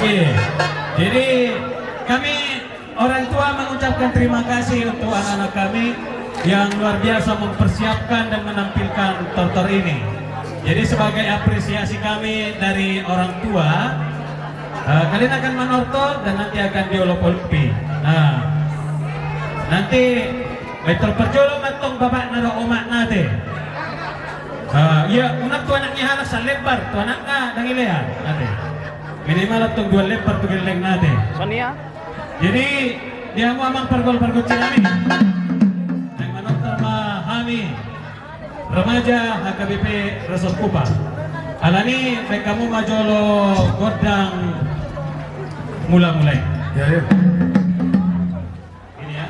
Oke. Jadi kami orang tua mengucapkan terima kasih untuk anak-anak kami yang luar biasa mempersiapkan dan menampilkan tortor ini. Jadi sebagai apresiasi kami dari orang tua, kalian akan menortor dan nanti akan diolok-olopi. Nah, nanti betul perjolo matong bapak nado omak nate. Ya, unak tu anaknya halas sa lebar, tu anak ka dangilea nate. Minimal atong 2 lebar tu geleng nate. Sonia? Jadi dia mau amang pergol-pergol kami. Yang menonton mahami remaja HKBP Resort Kupa. Alani baik kamu majolo godang mulai. Ya. Ini ya.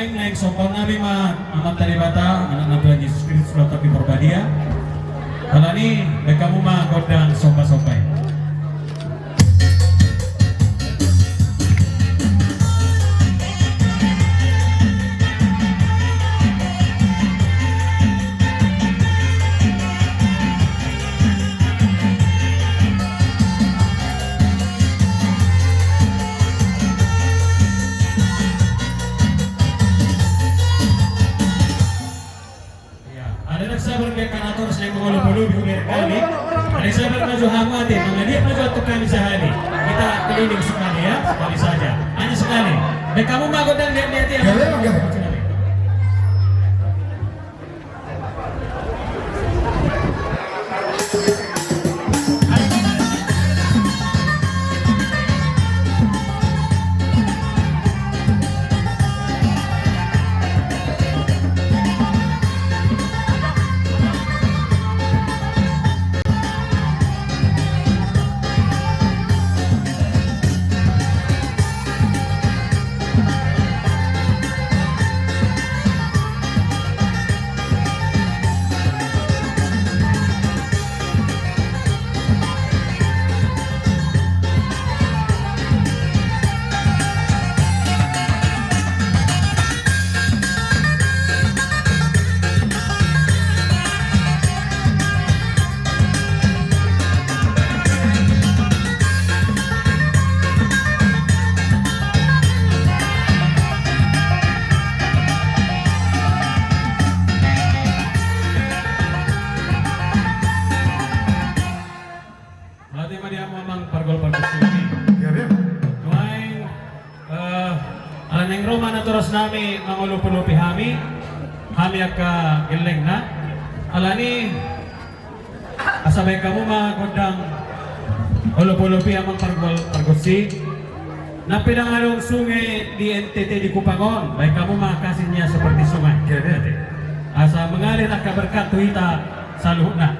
Naik sopon nabi amat dari bata anak Tuhan Yesus Kristus sudah tapi berbadia. Kalau ini kamu godang sopa-sopai. Sabar ke kanator saya mengolo-olo di umir kali. Ada sabar maju hamati, mengalir maju atau kami sehari. Kita keliling sekali ya, sekali saja. Hanya sekali. Dan kamu mau godang lihat-lihat ya. Alang Roma na turas nami mangulupunupi hami ka ileng na alani asabay kamu godang ulupulupi amang pargosi na pinangalong sungai di NTT di Kupangon baik kamu makasih niya seperti sungai asa mengalir ang kaberkat tuita sa luhut na.